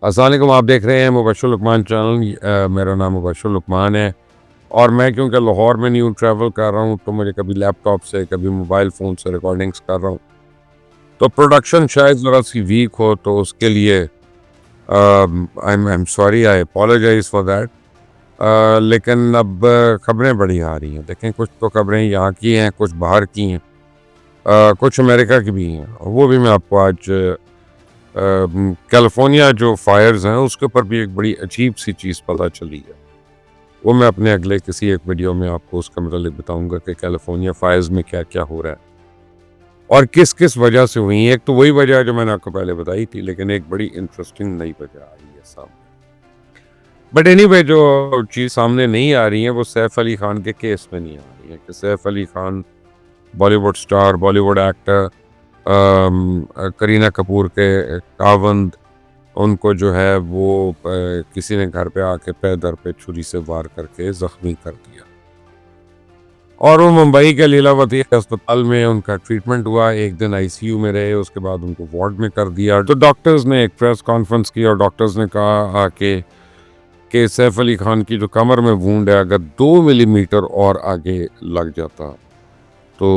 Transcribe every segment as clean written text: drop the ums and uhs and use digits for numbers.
अस्सलाम वालेकुम। आप देख रहे हैं मुबश्शिर लुकमान चैनल। मेरा नाम मुबश्शिर लुकमान है और मैं क्योंकि लाहौर में न्यू ट्रैवल कर रहा हूँ तो मुझे कभी लैपटॉप से कभी मोबाइल फ़ोन से रिकॉर्डिंग्स कर रहा हूँ, तो प्रोडक्शन शायद ज़रा सी वीक हो, तो उसके लिए I am sorry, I apologise for that. लेकिन अब खबरें बड़ी आ रही हैं। देखें, कुछ तो खबरें यहाँ की हैं, कुछ बाहर की हैं, कुछ अमेरिका की भी हैं, और वो भी मैं आपको आज कैलिफोर्निया जो फायर्स हैं उसके ऊपर भी एक बड़ी अजीब सी चीज़ पता चली है। वो मैं अपने अगले किसी एक वीडियो में आपको उसका मतलब बताऊंगा कि कैलिफोर्निया फायर्स में क्या क्या हो रहा है और किस किस वजह से हुई है। एक तो वही वजह है जो मैंने आपको पहले बताई थी, लेकिन एक बड़ी इंटरेस्टिंग नई वजह आई है सामने। बट एनीवे, जो चीज़ सामने नहीं आ रही है वो सैफ अली खान के केस में नहीं आ रही है कि सैफ अली खान बॉलीवुड स्टार, बॉलीवुड एक्टर, करीना कपूर के कावंद, उनको जो है वो किसी ने घर पे आके पैर दर पे छुरी से वार करके ज़ख्मी कर दिया और वो मुंबई के लीलावती अस्पताल में उनका ट्रीटमेंट हुआ। एक दिन आईसीयू में रहे, उसके बाद उनको वार्ड में कर दिया। तो डॉक्टर्स ने एक प्रेस कॉन्फ्रेंस की और डॉक्टर्स ने कहा कि सैफ अली खान की जो कमर में वूंड है, अगर 2 मिलीमीटर और आगे लग जाता तो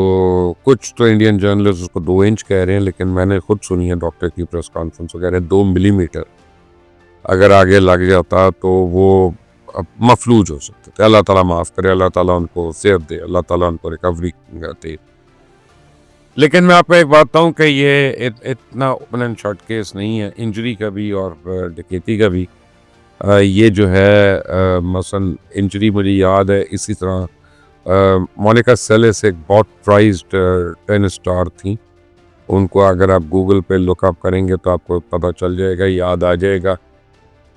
कुछ तो इंडियन जर्नलिस्ट उसको 2 इंच कह रहे हैं, लेकिन मैंने खुद सुनी है डॉक्टर की प्रेस कॉन्फ्रेंस, कह रहे हैं 2 मिलीमीटर अगर आगे लग जाता तो वो मफलूज हो सकते थे। अल्लाह ताला माफ़ करे, अल्लाह ताला उनको सेहत दे, अल्लाह ताला उनको रिकवरी दे। लेकिन मैं आपको एक बात बताऊँ कि ये इतना ओपन एंड शॉर्ट केस नहीं है, इंजरी का भी और डकैती का भी। ये जो है मसलन इंजरी मुझे याद है इसी तरह, मोनिका सेलेस एक बहुत प्राइज्ड टेनिस स्टार थी। उनको अगर आप गूगल पे लुकअप करेंगे तो आपको पता चल जाएगा, याद आ जाएगा।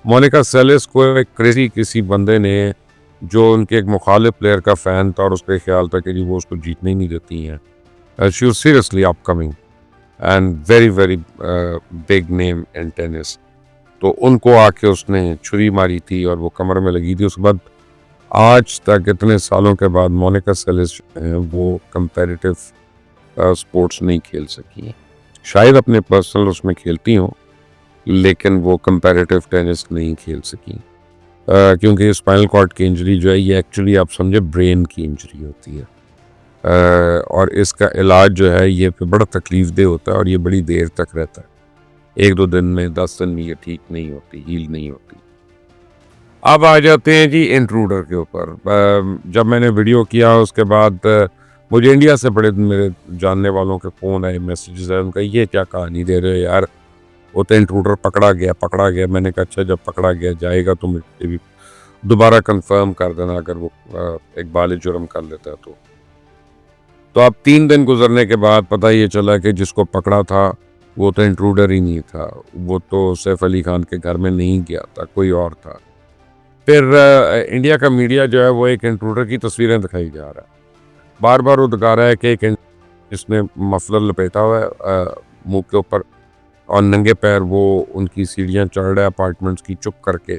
मोनिका सेलेस को एक क्रेजी किसी बंदे ने, जो उनके एक मुखालिफ प्लेयर का फ़ैन था और उसका ख्याल था कि जी वो उसको जीतने ही नहीं देती हैं। She was seriously upcoming and very very big name in tennis. तो उनको आके उसने छुरी मारी थी और वो कमर में लगी थी। उसके बाद आज तक इतने सालों के बाद मोनिका सेलेस जो हैं वो कंपैरेटिव स्पोर्ट्स नहीं खेल सकी। शायद अपने पर्सनल उसमें खेलती हों, लेकिन वो कंपैरेटिव टेनिस नहीं खेल सकी, क्योंकि स्पाइनल कॉर्ड की इंजरी जो है ये एक्चुअली आप समझे ब्रेन की इंजरी होती है। और इसका इलाज जो है ये फिर बड़ा तकलीफ दे होता है और ये बड़ी देर तक रहता है। 1-2 दिन में, 10 दिन में ये ठीक नहीं होती, हील नहीं होती। अब आ जाते हैं जी इंट्रूडर के ऊपर। जब मैंने वीडियो किया उसके बाद मुझे इंडिया से बड़े मेरे जानने वालों के फ़ोन आए, मैसेजेस आए, उनका ये क्या कहानी दे रहे हो यार, वो तो इंट्रूडर पकड़ा गया, पकड़ा गया। मैंने कहा अच्छा, जब पकड़ा गया जाएगा तो मुझे भी दोबारा कंफर्म कर देना अगर वो इकबाल जुर्म कर लेता है तो। तो अब 3 दिन गुजरने के बाद पता ये चला कि जिसको पकड़ा था वो तो इंट्रूडर ही नहीं था, वो तो सैफ अली खान के घर में नहीं गया था, कोई और था। फिर इंडिया का मीडिया जो है वो एक इंट्रूडर की तस्वीरें दिखाई जा रहा है, बार बार वो दिखा रहा है कि एक जिसने मफलर लपेटा हुआ है मुंह के ऊपर और नंगे पैर वो उनकी सीढ़ियाँ चढ़ रहा है अपार्टमेंट्स की चुप करके,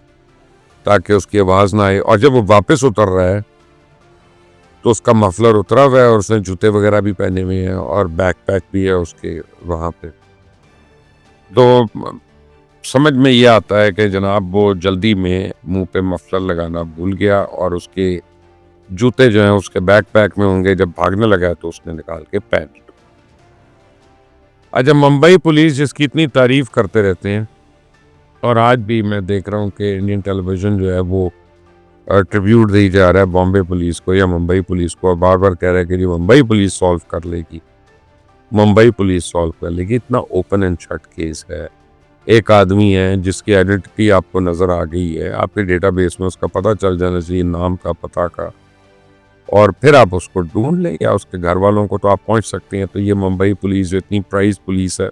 ताकि उसकी आवाज़ ना आए। और जब वो वापस उतर रहा है तो उसका मफलर उतरा हुआ है और उसने जूते वगैरह भी पहने हुए हैं और बैकपैक भी है उसके वहाँ पे। तो समझ में ये आता है कि जनाब वो जल्दी में मुंह पे मफलर लगाना भूल गया और उसके जूते जो हैं उसके बैकपैक में होंगे। जब भागने लगा तो उसने निकाल के पहन लिए। अच्छा, मुंबई पुलिस जिसकी इतनी तारीफ करते रहते हैं, और आज भी मैं देख रहा हूँ कि इंडियन टेलीविजन जो है वो ट्रिब्यूट दी जा रहा है बॉम्बे पुलिस को या मुंबई पुलिस को, और बार बार कह रहा है कि जी मुंबई पुलिस सॉल्व कर लेगी, मुंबई पुलिस सॉल्व कर लेगी। इतना ओपन एंड शट केस है। एक आदमी है जिसकी आइडेंटिटी आपको नज़र आ गई है, आपके डेटाबेस में उसका पता चल जाना चाहिए, नाम का, पता का, और फिर आप उसको ढूंढ लें या उसके घर वालों को तो आप पहुंच सकते हैं। तो ये मुंबई पुलिस जो इतनी प्राइज पुलिस है,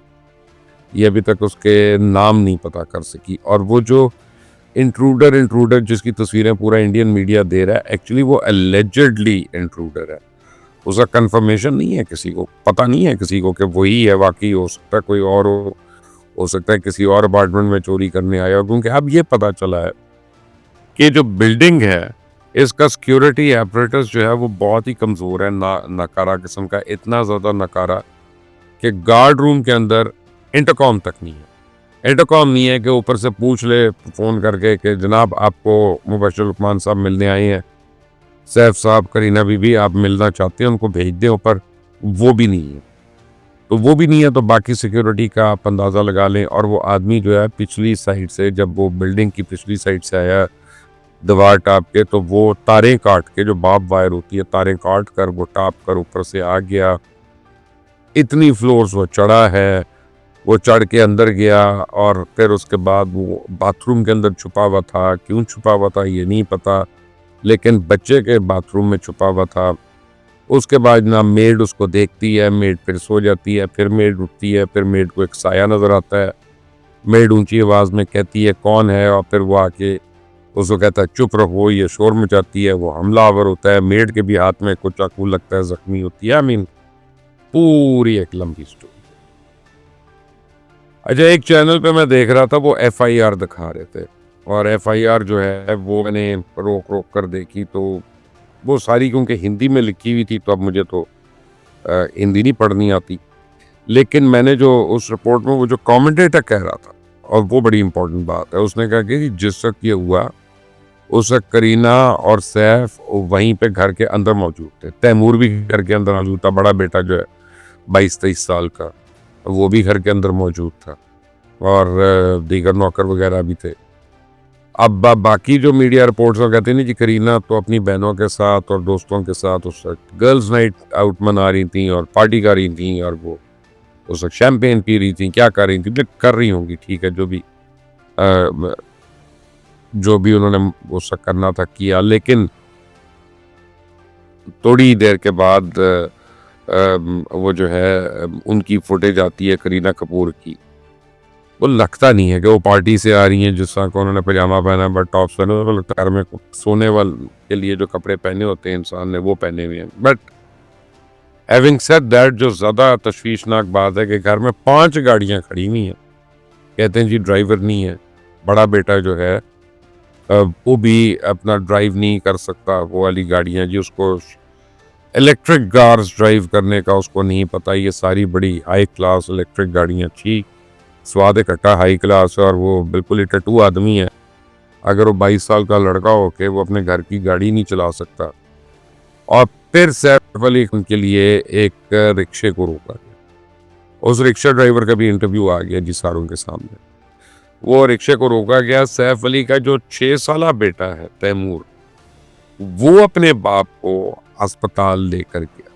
ये अभी तक उसके नाम नहीं पता कर सकी। और वो जो इंट्रूडर जिसकी तस्वीरें पूरा इंडियन मीडिया दे रहा है, एक्चुअली वो एलिजिडली इंट्रूडर है। उसका कंफर्मेशन नहीं है, किसी को पता नहीं है किसी को कि वही है, वाकई हो सकता है कोई और हो सकता है किसी और अपार्टमेंट में चोरी करने आया हो, क्योंकि अब ये पता चला है कि जो बिल्डिंग है इसका सिक्योरिटी एपरेटस जो है वो बहुत ही कमज़ोर है, नकारा किस्म का, इतना ज़्यादा नकारा कि गार्ड रूम के अंदर इंटरकॉम तक नहीं है। इंटरकॉम नहीं है कि ऊपर से पूछ ले फ़ोन करके कि जनाब आपको मुबश्शिर लुकमान साहब मिलने आए हैं, सैफ साहब, करीना बीबी आप मिलना चाहते हैं उनको भेज दें ऊपर, वो भी नहीं है। तो वो भी नहीं है तो बाकी सिक्योरिटी का आप अंदाज़ा लगा लें। और वो आदमी जो है पिछली साइड से, जब वो बिल्डिंग की पिछली साइड से आया दीवार टाप के, तो वो तारें काट के, जो बाब वायर होती है, तारें काट कर वो टाप कर ऊपर से आ गया। इतनी फ्लोर्स वो चढ़ा है, वो चढ़ के अंदर गया और फिर उसके बाद वो बाथरूम के अंदर छुपा हुआ था। क्यों छुपा हुआ था ये नहीं पता, लेकिन बच्चे के बाथरूम में छुपा हुआ था। उसके बाद ना मेड उसको देखती है, मेड फिर सो जाती है, फिर मेड उठती है, फिर मेड को एक साया नज़र आता है। मेड ऊंची आवाज़ में कहती है कौन है, और फिर वो आके उसको कहता है चुप रहो, ये शोर मचाती है। वो हमलावर होता है, मेड के भी हाथ में कुछ चाकू लगता है, जख्मी होती है। पूरी एक लंबी स्टोरी। अच्छा, एक चैनल पे मैं देख रहा था, वो FIR दिखा रहे थे, और FIR जो है वो मैंने रोक रोक कर देखी, तो वो सारी क्योंकि हिंदी में लिखी हुई थी, तो अब मुझे तो हिंदी नहीं पढ़नी आती। लेकिन मैंने जो उस रिपोर्ट में वो जो कमेंटेटर कह रहा था, और वो बड़ी इंपॉर्टेंट बात है, उसने कहा कि जिस वक्त ये हुआ उस वक्त करीना और सैफ वहीं पे घर के अंदर मौजूद थे। तैमूर भी घर के अंदर मौजूद था, बड़ा बेटा जो है 22-23 साल का, वो भी घर के अंदर मौजूद था, और दीगर नौकर वगैरह भी थे। अब बाकी जो मीडिया रिपोर्ट्स वो कहते नहीं जी करीना तो अपनी बहनों के साथ और दोस्तों के साथ उस वक्त गर्ल्स नाइट आउट मना रही थी और पार्टी कर रही थी, और वो उस वक्त शैम्पेन पी रही थी, क्या कर रही थी, कर रही होंगी, ठीक है, जो भी उन्होंने उस वक्त करना था किया। लेकिन थोड़ी देर के बाद वो जो है उनकी फुटेज आती है करीना कपूर की। वो लगता नहीं है कि वो पार्टी से आ रही हैं, जिस तरह को उन्होंने पजामा पहना है, बट टॉप्स पहने हुए, लगता है घर में सोने वाले के लिए जो कपड़े पहने होते हैं इंसान ने, वो पहने हुए हैं। बट हैविंग सेड दैट, जो ज़्यादा तशवीशनाक बात है कि घर में 5 गाड़ियां खड़ी हुई हैं। कहते हैं जी ड्राइवर नहीं है, बड़ा बेटा जो है वो भी अपना ड्राइव नहीं कर सकता, वो वाली गाड़ियां जी, उसको इलेक्ट्रिक कार्स ड्राइव करने का उसको नहीं पता। ये सारी बड़ी हाई क्लास इलेक्ट्रिक गाड़ियां थी, स्वाद इकट्ठा हाई क्लास है, और वो बिल्कुल ही टटू आदमी है। अगर वो 22 साल का लड़का हो के वो अपने घर की गाड़ी नहीं चला सकता। और फिर सैफ अली खान के लिए एक रिक्शे को रोका गया। उस रिक्शा ड्राइवर का भी इंटरव्यू आ गया जी सारों के सामने। वो रिक्शे को रोका गया, सैफ अली का जो 6 साला बेटा है तैमूर, वो अपने बाप को अस्पताल लेकर गया।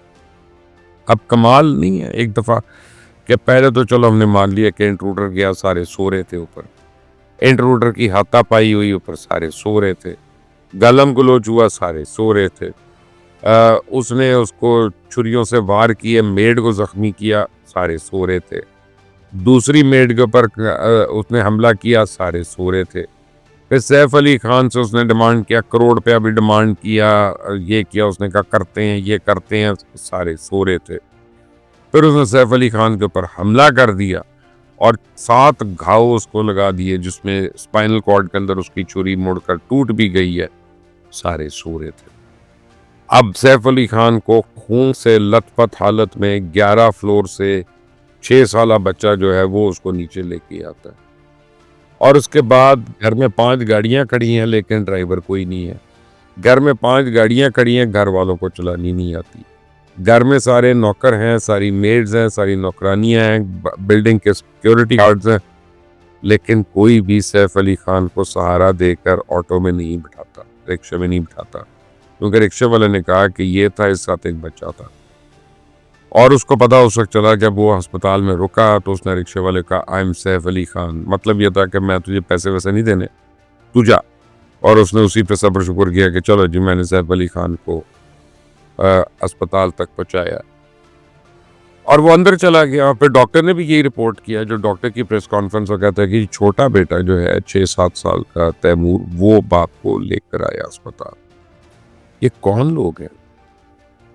अब कमाल नहीं है, एक दफा कि पहले तो चलो हमने मान लिया कि इंट्रूडर गया, सारे सो रहे थे ऊपर, इंट्रूडर की हाथापाई हुई, ऊपर सारे सो रहे थे, गलम गलोच हुआ, सारे सो रहे थे। उसने उसको छुरियों से वार किए, मेड को जख्मी किया, सारे सो रहे थे। दूसरी मेड के ऊपर उसने हमला किया, सारे सो रहे थे। फिर सैफ अली खान से उसने डिमांड किया, करोड़ रुपया भी डिमांड किया, ये किया, उसने कहा करते हैं, ये करते हैं, सारे सो रहे थे। फिर उसने सैफ अली खान के ऊपर हमला कर दिया और 7 घाव उसको लगा दिए, जिसमें स्पाइनल कॉर्ड के अंदर उसकी छुरी मुड़कर टूट भी गई है, सारे सो रहे थे। अब सैफ अली खान को खून से लथपथ हालत में 11 फ्लोर से 6 साला बच्चा जो है वो उसको नीचे लेके आता है, और उसके बाद घर में 5 गाड़ियां खड़ी हैं, लेकिन ड्राइवर कोई नहीं है। घर में 5 गाड़ियां खड़ी हैं, घर वालों को चलानी नहीं आती। घर में सारे नौकर हैं, सारी मेड्स हैं, सारी नौकरानियां हैं, बिल्डिंग के सिक्योरिटी गार्ड्स हैं, लेकिन कोई भी सैफ अली खान को सहारा देकर ऑटो में नहीं बिठाता, रिक्शे में नहीं बिठाता, क्योंकि रिक्शे वाले ने कहा कि ये था, इस साथ एक बच्चा था। और उसको पता उस वक्त चला, जब वो अस्पताल में रुका तो उसने रिक्शे वाले कहा आई एम सैफ अली खान, मतलब ये था कि मैं तुझे पैसे वैसे नहीं देने, तू जा। और उसने उसी पे सब्र शुक्र किया कि चलो जी मैंने सैफ अली खान को अस्पताल तक पहुंचाया, और वो अंदर चला गया। फिर डॉक्टर ने भी यही रिपोर्ट किया, जो डॉक्टर की प्रेस कॉन्फ्रेंस में कहता है कि छोटा बेटा जो है 6-7 साल का तैमूर, वो बाप को लेकर आया अस्पताल। ये कौन लोग हैं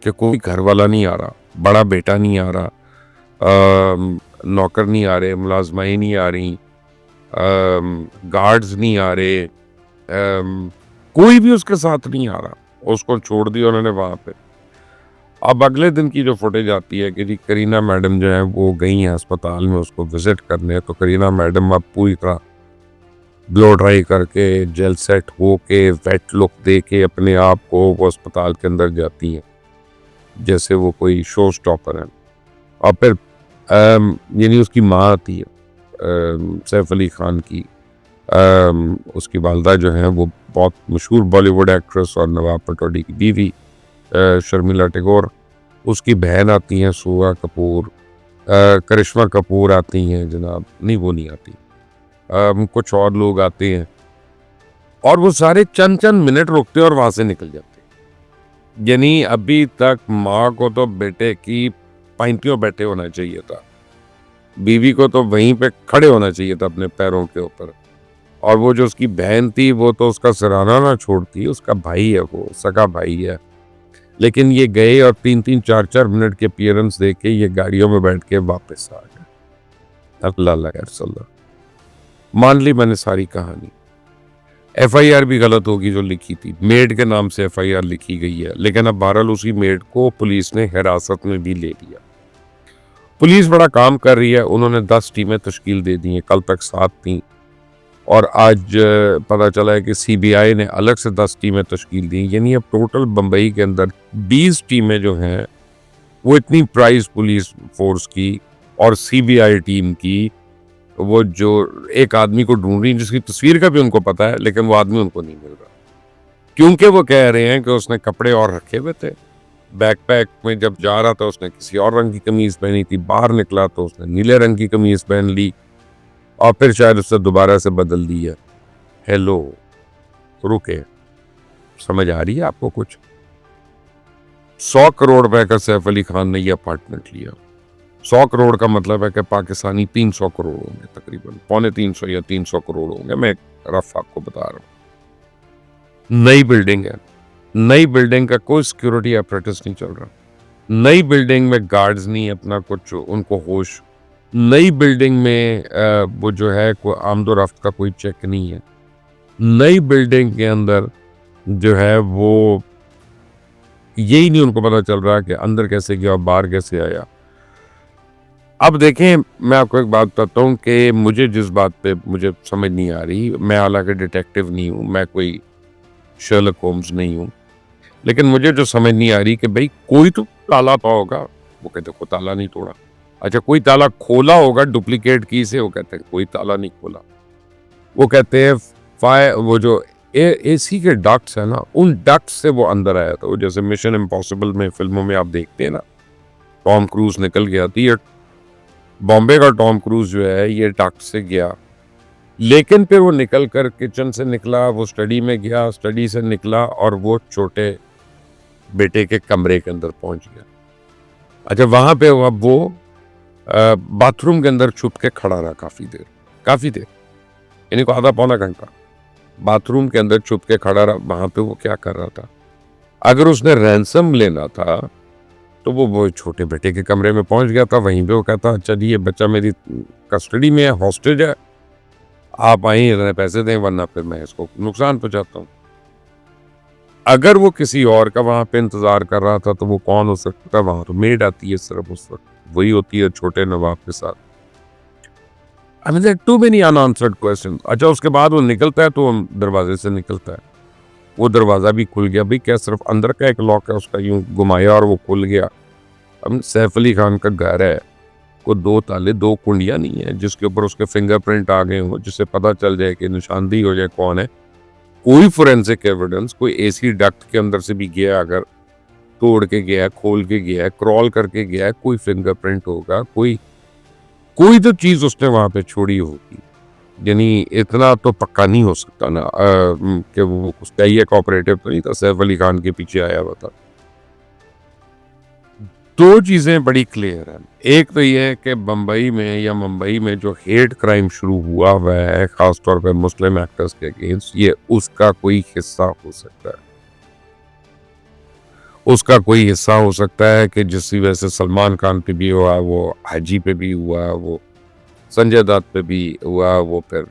कि कोई घर वाला नहीं आ रहा, बड़ा बेटा नहीं आ रहा, नौकर नहीं आ रहे, मुलाजमाएं नहीं आ रही, गार्ड्स नहीं आ रहे, कोई भी उसके साथ नहीं आ रहा, उसको छोड़ दिया उन्होंने वहां पे। अब अगले दिन की जो फुटेज आती है कि जी करीना मैडम जो है वो गई हैं अस्पताल में उसको विजिट करने, तो करीना मैडम अब पूरी तरह ब्लो ड्राई करके जेल सेट हो के वेट लुक दे के अपने आप को वो अस्पताल के अंदर जाती हैं जैसे वो कोई शो स्टॉपर है। और फिर यानी उसकी माँ आती है सैफ अली खान की, उसकी वालदा जो है वो बहुत मशहूर बॉलीवुड एक्ट्रेस और नवाब पटौड़ी की बीवी शर्मिला टैगोर, उसकी बहन आती हैं सुहा कपूर, करिश्मा कपूर आती हैं जनाब, नहीं वो नहीं आती, कुछ और लोग आते हैं और वो सारे चंद चंद मिनट रुकते और वहां से निकल जाते हैं। यानी अभी तक माँ को तो बेटे की पैंतियों बैठे होना चाहिए था, बीवी को तो वहीं पे खड़े होना चाहिए था अपने पैरों के ऊपर, और वो जो उसकी बहन थी वो तो उसका सराहना ना छोड़ती, उसका भाई है, वो सगा भाई है। लेकिन ये गए और 3-3 4-4 मिनट के अपीयरेंस दे के ये गाड़ियों में बैठ के वापस आ गए। अल्लाह मान ली मैंने सारी कहानी। FIR भी गलत होगी जो लिखी थी, मेड के नाम से FIR लिखी गई है, लेकिन अब बहरहाल उसी मेड को पुलिस ने हिरासत में भी ले लिया। पुलिस बड़ा काम कर रही है, उन्होंने 10 टीमें तश्कील दे दी हैं, कल तक 7 थी और आज पता चला है कि CBI ने अलग से 10 टीमें तश्कील दी। यानी अब टोटल बम्बई के अंदर 20 टीमें जो हैं वो इतनी प्राइज पुलिस फोर्स की और CBI टीम की, वो जो एक आदमी को ढूंढ रही जिसकी तस्वीर का भी उनको पता है, लेकिन वो आदमी उनको नहीं मिल रहा क्योंकि वो कह रहे हैं कि उसने कपड़े और रखे हुए थे, बैकपैक में जब जा रहा था उसने किसी और रंग की कमीज पहनी थी, बाहर निकला तो उसने नीले रंग की कमीज पहन ली और फिर शायद उससे दोबारा से बदल दी है। हेलो, रुके, समझ आ रही है आपको कुछ? 100 करोड़ रुपए का सैफ अली खान ने ये अपार्टमेंट लिया। 100 करोड़ का मतलब है कि पाकिस्तानी 300 करोड़ होंगे, तकरीबन 250 या 300 करोड़ होंगे, मैं रफ आपको बता रहा हूँ। नई बिल्डिंग है, नई बिल्डिंग का कोई सिक्योरिटी अपरेटस नहीं चल रहा, नई बिल्डिंग में गार्ड्स नहीं अपना कुछ उनको होश, नई बिल्डिंग में वो जो है कोई आमदोरफ्त का कोई चेक नहीं है, नई बिल्डिंग के अंदर जो है वो यही नहीं उनको पता चल रहा कि अंदर कैसे गया और बाहर कैसे आया। अब देखें, मैं आपको एक बात बताता हूँ कि मुझे जिस बात पे मुझे समझ नहीं आ रही, मैं हालांकि डिटेक्टिव नहीं हूँ, मैं कोई शर्लक होम्स नहीं हूँ, लेकिन मुझे जो समझ नहीं आ रही कि भाई कोई तो ताला तो होगा, वो कहते को ताला नहीं तोड़ा, अच्छा कोई ताला खोला होगा डुप्लीकेट की से, वो कहते हैं कोई ताला नहीं खोला, वो कहते हैं वो जो AC के डक्ट्स है ना, उन डक्ट्स से वो अंदर आया था। वो जैसे मिशन इम्पॉसिबल में फिल्मों में आप देखते हैं ना, टॉम क्रूज निकल गया थी, ये बॉम्बे का टॉम क्रूज जो है ये डक्ट से गया, लेकिन फिर वो निकल कर किचन से निकला, वो स्टडी में गया, स्टडी से निकला और वो छोटे बेटे के कमरे के अंदर पहुंच गया। अच्छा, वहां पे अब वो बाथरूम के अंदर छुप के खड़ा रहा काफी देर, यानी को आधा पौना घंटा बाथरूम के अंदर छुप के खड़ा रहा। वहां पे वो क्या कर रहा था? अगर उसने रैंसम लेना था तो वो छोटे बेटे के कमरे में पहुंच गया था, वहीं पे वो कहता अच्छा जी ये बच्चा मेरी कस्टडी में है, हॉस्टेज है, आप आए इतने पैसे दें वरना फिर मैं इसको नुकसान पहुंचाता हूँ। अगर वो किसी और का वहां पे इंतजार कर रहा था तो वो कौन हो सकता था? वहां तो मेड आती है सिर्फ उस वक्त, वही होती है छोटे नवाब के साथ। I mean, there are too many unanswered questions. अच्छा, उसके बाद वो निकलता है तो दरवाजे से निकलता है, वो दरवाज़ा भी खुल गया, भाई क्या सिर्फ अंदर का एक लॉक है उसका यूं घुमाया और वो खुल गया। अब सैफ अली खान का घर है, को 2 ताले 2 कुंडियां नहीं है जिसके ऊपर उसके फिंगरप्रिंट आ गए हो, जिससे पता चल जाए कि निशानदेही हो जाए कौन है। कोई फोरेंसिक एविडेंस, कोई AC डक्ट के अंदर से भी गया, अगर तोड़ के गया, खोल के गया, क्रॉल करके गया, कोई फिंगरप्रिंट होगा, कोई तो चीज उसने वहां पे छोड़ी होगी। यानी इतना तो पक्का नहीं हो सकता ना कि वो उसका ही कोऑपरेटिव तो नहीं था, सैफ अली खान के पीछे आया हुआ था। 2 चीजें बड़ी क्लियर है, एक तो ये है कि बम्बई में जो हेट क्राइम शुरू हुआ है खासतौर पे मुस्लिम एक्टर्स के अगेंस्ट, ये उसका कोई हिस्सा हो सकता है, उसका कोई हिस्सा हो सकता है कि जिसकी वजह से सलमान खान पे भी हुआ, वो हाजी पे भी हुआ, वो संजय दत्त पे भी हुआ, वो फिर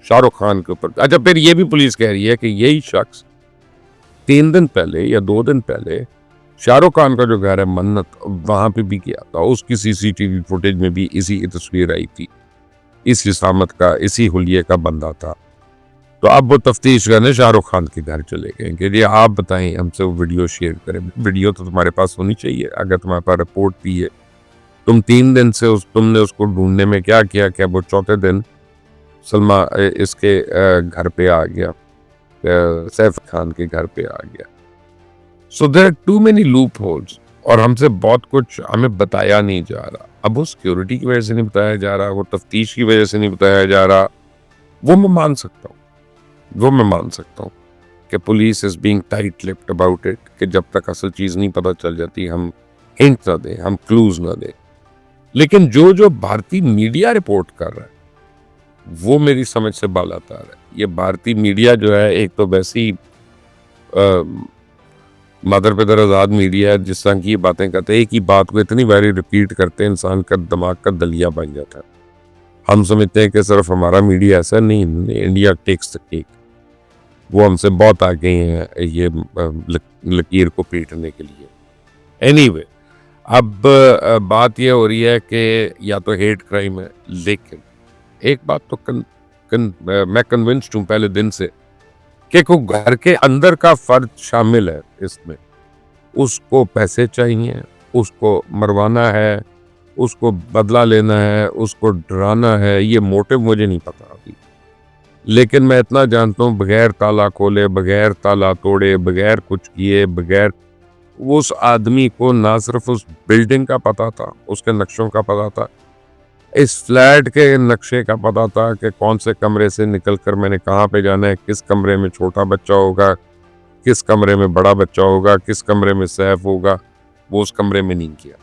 शाहरुख खान के ऊपर। अच्छा, फिर ये भी पुलिस कह रही है कि यही शख्स 3 दिन पहले या 2 दिन पहले शाहरुख खान का जो घर है मन्नत, वहां पे भी किया था, उसकी सीसीटीवी फुटेज में भी इसी की तस्वीर आई थी, इस इसामत का, इसी हुलिये का बंदा था। तो अब वो तफ्तीश करने शाहरुख खान के घर चले गए कि जी आप बताएं, हमसे वो वीडियो शेयर करें। वीडियो तो तुम्हारे पास होनी चाहिए, अगर तुम्हारे पास रिपोर्ट भी है। तुम 3 दिन से तुमने उसको ढूंढने में क्या किया, क्या वो चौथे दिन सलमा इसके घर पे आ गया, सैफ खान के घर पे आ गया। So there are too many loopholes, और हमसे बहुत कुछ हमें बताया नहीं जा रहा। अब वो सिक्योरिटी की वजह से नहीं बताया जा रहा, वो तफ्तीश की वजह से नहीं बताया जा रहा, वो मैं मान सकता हूँ, वो मैं मान सकता हूँ कि police is being tight lipped about it, कि जब तक असल चीज नहीं पता चल जाती हम हिंट ना दें, हम क्लूज ना दें। लेकिन जो जो भारतीय मीडिया रिपोर्ट कर रहा है वो मेरी समझ से बालातार है। ये भारतीय मीडिया जो है, एक तो वैसे ही मदर पेदर आजाद मीडिया है, जिस तरह की ये बातें करते हैं, एक ही बात को इतनी बारी रिपीट करते हैं, इंसान का दिमाग का दलिया बन जाता है। हम समझते हैं कि सिर्फ हमारा मीडिया ऐसा नहीं, इंडिया टेक्स द केक, वो हमसे बहुत आगे हैं ये लकीर को पीटने के लिए। एनीवे, अब बात ये हो रही है कि या तो हेट क्राइम है, लेकिन एक बात तो मैं कन्विंस्ड हूँ पहले दिन से कि को घर के अंदर का फर्द शामिल है इसमें। उसको पैसे चाहिए, उसको मरवाना है, उसको बदला लेना है, उसको डराना है, ये मोटिव मुझे नहीं पता अभी। लेकिन मैं इतना जानता हूँ, बगैर ताला खोले, बगैर ताला तोड़े, बगैर कुछ किए, बगैर, उस आदमी को ना सिर्फ उस बिल्डिंग का पता था, उसके नक्शों का पता था, इस फ्लैट के नक्शे का पता था कि कौन से कमरे से निकलकर मैंने कहाँ पे जाना है, किस कमरे में छोटा बच्चा होगा, किस कमरे में बड़ा बच्चा होगा, किस कमरे में सैफ होगा। वो उस कमरे में नहीं किया,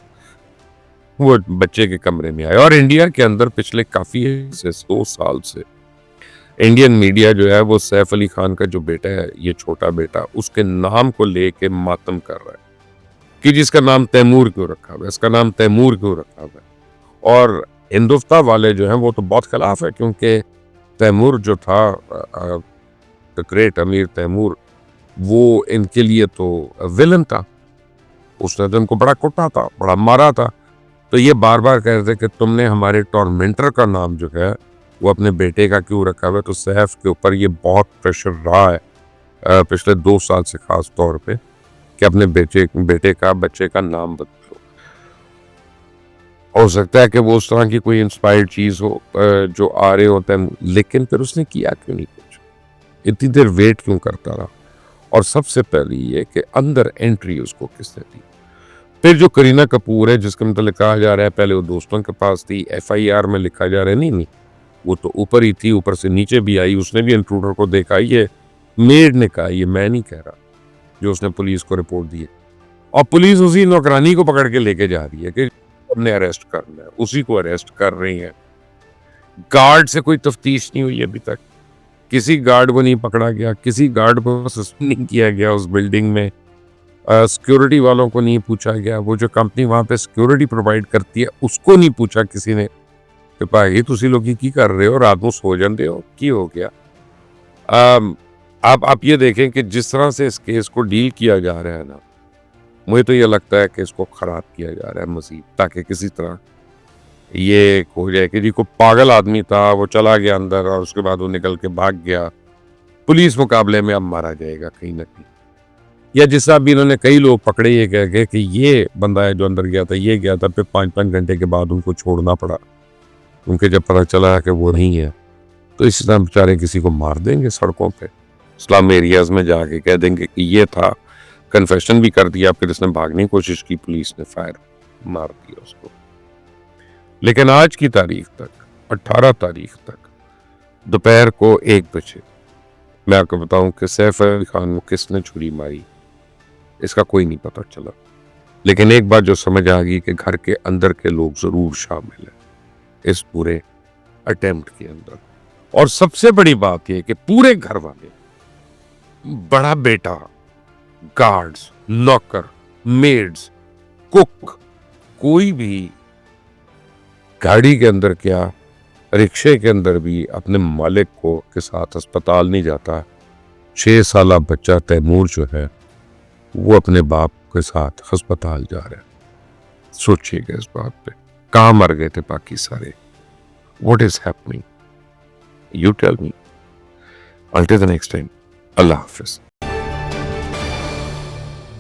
वो बच्चे के कमरे में आया। और इंडिया के अंदर पिछले काफी 2 साल से इंडियन मीडिया जो है वो सैफ अली खान का जो बेटा है, ये छोटा बेटा, उसके नाम को लेके मातम कर रहा है कि जिसका नाम तैमूर क्यों रखा हुआ है, इसका नाम तैमूर क्यों रखा हुआ है। और हिंदुस्तान वाले जो हैं वो तो बहुत खिलाफ है, क्योंकि तैमूर जो था, द ग्रेट अमीर तैमूर, वो इनके लिए तो विलन था। उसने तो इनको बड़ा कुटा था, बड़ा मारा था। तो ये बार बार कह रहे थे कि तुमने हमारे टॉर्मेंटर का नाम जो है वो अपने बेटे का क्यों रखा हुआ है। तो सैफ के ऊपर ये बहुत प्रेशर रहा है पिछले 2 साल से, खास तौर पे, कि अपने बच्चे का नाम बदलो। हो सकता है कि वो उस तरह की कोई इंस्पायर्ड चीज हो जो आ रहे होते हैं, लेकिन फिर उसने किया क्यों नहीं कुछ, इतनी देर वेट क्यों करता रहा। और सबसे पहले ये कि अंदर एंट्री उसको किसने दी। फिर जो करीना कपूर है, जिसके मतलब कहा जा रहा है पहले वो दोस्तों के पास थी, FIR में लिखा जा रहा है, नहीं, वो तो ऊपर ही थी, ऊपर से नीचे भी आई, उसने भी इंट्रूडर को देखा। ये मेड ने कहा, ये मैं नहीं कह रहा, जो उसने पुलिस को रिपोर्ट दी है। और पुलिस उसी नौकरानी को पकड़ के लेके जा रही है कि हमने अरेस्ट करना है, उसी को अरेस्ट कर रही है। गार्ड से कोई तफ्तीश नहीं हुई अभी तक, किसी गार्ड को नहीं पकड़ा गया, किसी गार्ड को सस्पेंड नहीं किया गया उस बिल्डिंग में, सिक्योरिटी वालों को नहीं पूछा गया, वो जो कंपनी वहां पे सिक्योरिटी प्रोवाइड करती है उसको नहीं पूछा किसी ने कि भाई तुसी लोग की कर रहे हो, रात को सो जाते हो, की हो गया। आप ये देखें कि जिस तरह से इस केस को डील किया जा रहा है ना, मुझे तो ये लगता है कि इसको खराब किया जा रहा है मजीद, ताकि किसी तरह ये हो जाए कि जी को पागल आदमी था, वो चला गया अंदर और उसके बाद वो निकल के भाग गया, पुलिस मुकाबले में अब मारा जाएगा कहीं ना कहीं। या जिस तरह भी इन्होंने कई लोग पकड़े ये कह के कि ये बंदा है जो अंदर गया था, ये गया था, फिर 5-5 घंटे के बाद उनको छोड़ना पड़ा, उनके जब पता चला कि वो नहीं है, तो इस तरह बेचारे किसी को मार देंगे सड़कों पे, स्लम एरियाज में जाके कह देंगे कि ये था, कन्फेशन भी कर दिया, फिर इसने भागने की कोशिश की, पुलिस ने फायर मार दिया उसको। लेकिन आज की तारीख तक, 18 तारीख तक, दोपहर को 1 बजे मैं आपको बताऊं कि सैफ अली खान को किसने छुरी मारी, इसका कोई नहीं पता चला। लेकिन एक बात जो समझ आ गई कि घर के अंदर के लोग जरूर शामिल हैं इस पूरे अटेम्प्ट के अंदर। और सबसे बड़ी बात यह कि पूरे घर वाले, बड़ा बेटा, गार्ड्स, नौकर, मेड्स, कुक, कोई भी गाड़ी के अंदर क्या, रिक्शे के अंदर भी अपने मालिक को के साथ अस्पताल नहीं जाता। 6 साल बच्चा तैमूर जो है वो अपने बाप के साथ अस्पताल जा रहा है। सोचिएगा इस बात पे, कहाँ मर गए थे बाकी सारे? What is happening? You tell me. Until the next time, Allah Hafiz.